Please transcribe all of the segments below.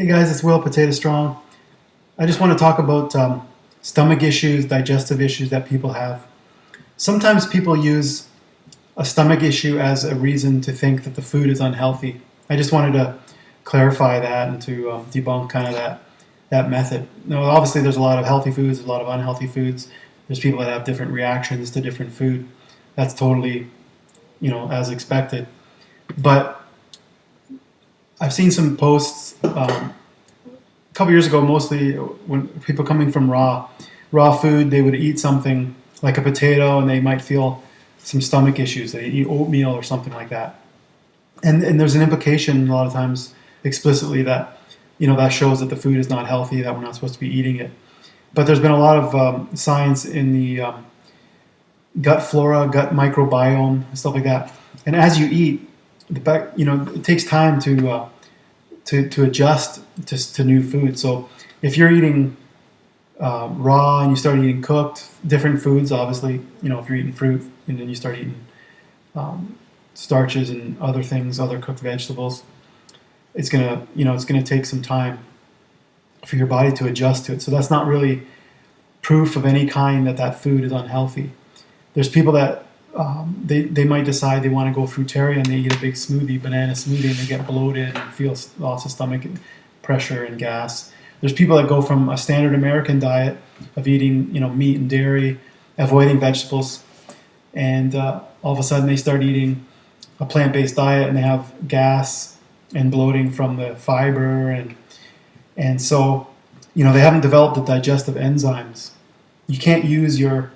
Hey guys, it's Will, Potato Strong. I just want to talk about stomach issues, digestive issues that people have. Sometimes people use a stomach issue as a reason to think that the food is unhealthy. I just wanted to clarify that and to debunk kind of that method. Now, obviously, there's a lot of healthy foods, a lot of unhealthy foods. There's people that have different reactions to different food. That's totally, as expected. But I've seen some posts a couple years ago, mostly when people coming from raw food, they would eat something like a potato and they might feel some stomach issues. They eat oatmeal or something like that. And there's an implication a lot of times explicitly that, that shows that the food is not healthy, that we're not supposed to be eating it. But there's been a lot of science in the gut flora, gut microbiome, and stuff like that. And as you eat, it takes time to adjust to new food. So if you're eating raw and you start eating cooked, different foods, obviously, if you're eating fruit and then you start eating starches and other things, other cooked vegetables, it's gonna take some time for your body to adjust to it. So that's not really proof of any kind that food is unhealthy. There's people that they might decide they want to go fruitarian. They eat a big banana smoothie, and they get bloated and feel lots of stomach pressure and gas. There's people that go from a standard American diet of eating, meat and dairy, avoiding vegetables, and all of a sudden they start eating a plant-based diet, and they have gas and bloating from the fiber, and so they haven't developed the digestive enzymes. You can't use your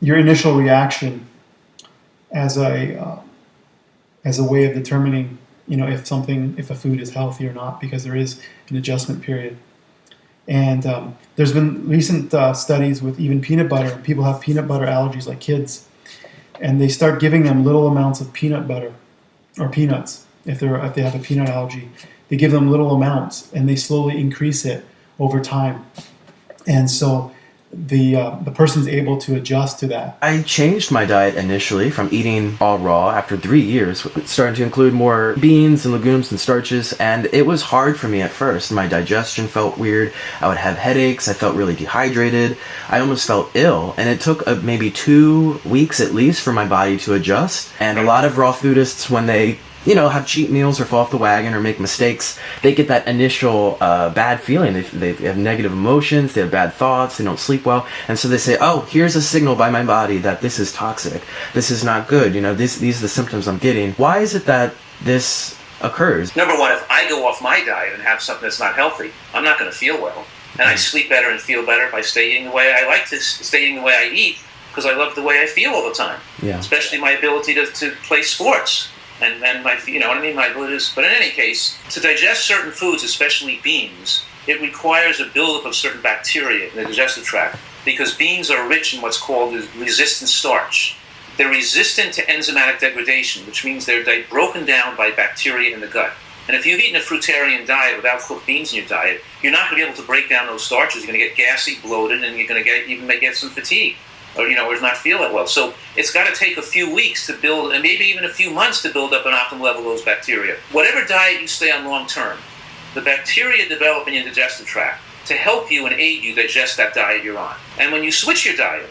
initial reaction as a way of determining if a food is healthy or not, because there is an adjustment period. And there's been recent studies with even peanut butter. People have peanut butter allergies, like kids, and they start giving them little amounts of peanut butter or peanuts if they have a peanut allergy. They give them little amounts, and they slowly increase it over time. And so the person's able to adjust to that. I changed my diet initially from eating all raw after 3 years, starting to include more beans and legumes and starches, and it was hard for me at first. My digestion felt weird. I would have headaches. I felt really dehydrated. I almost felt ill, and it took maybe 2 weeks at least for my body to adjust. And a lot of raw foodists, when they have cheat meals or fall off the wagon or make mistakes, they get that initial bad feeling. They have negative emotions, they have bad thoughts, they don't sleep well, and so they say, oh, here's a signal by my body that this is toxic, this is not good, these are the symptoms I'm getting. Why is it that this occurs? Number one, if I go off my diet and have something that's not healthy, I'm not going to feel well. And I sleep better and feel better if I stay eating the way I like to stay eating the way I eat, because I love the way I feel all the time. Yeah. Especially my ability to play sports. And my, my ability is, but in any case, to digest certain foods, especially beans, it requires a buildup of certain bacteria in the digestive tract, because beans are rich in what's called resistant starch. They're resistant to enzymatic degradation, which means they're broken down by bacteria in the gut. And if you've eaten a fruitarian diet without cooked beans in your diet, you're not going to be able to break down those starches. You're going to get gassy, bloated, and you're going to may get some fatigue. Or not feel that well. So it's got to take a few weeks to build, and maybe even a few months to build up an optimal level of those bacteria. Whatever diet you stay on long term, the bacteria develop in your digestive tract to help you and aid you digest that diet you're on. And when you switch your diet,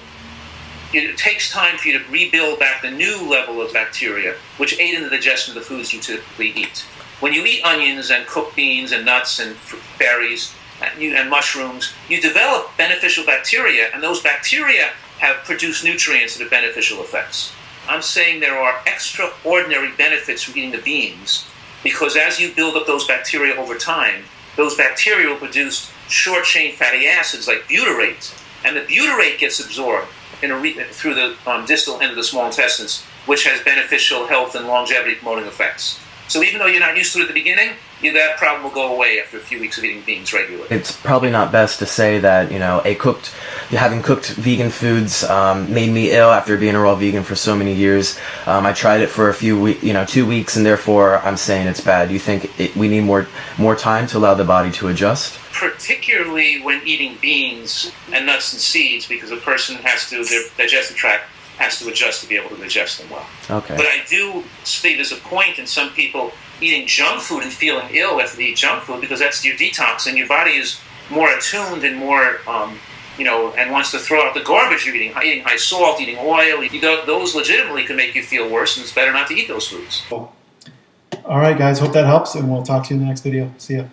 it takes time for you to rebuild back the new level of bacteria, which aid in the digestion of the foods you typically eat. When you eat onions and cooked beans and nuts and berries and mushrooms, you develop beneficial bacteria, and those bacteria have produced nutrients that have beneficial effects. I'm saying there are extraordinary benefits from eating the beans, because as you build up those bacteria over time, those bacteria will produce short-chain fatty acids like butyrate, and the butyrate gets absorbed through the distal end of the small intestines, which has beneficial health and longevity promoting effects. So even though you're not used to it at the beginning, that problem will go away after a few weeks of eating beans regularly. It's probably not best to say that, having cooked vegan foods made me ill after being a raw vegan for so many years. I tried it for a few weeks, 2 weeks, and therefore I'm saying it's bad. Do you think we need more time to allow the body to adjust? Particularly when eating beans and nuts and seeds, because a person has to, their digestive tract has to adjust to be able to digest them well. Okay. But I do see there's a point in some people eating junk food and feeling ill after they eat junk food because that's your detox and your body is more attuned and more, and wants to throw out the garbage you're eating high salt, eating oil. Those legitimately can make you feel worse, and it's better not to eat those foods. All right, guys. Hope that helps, and we'll talk to you in the next video. See ya.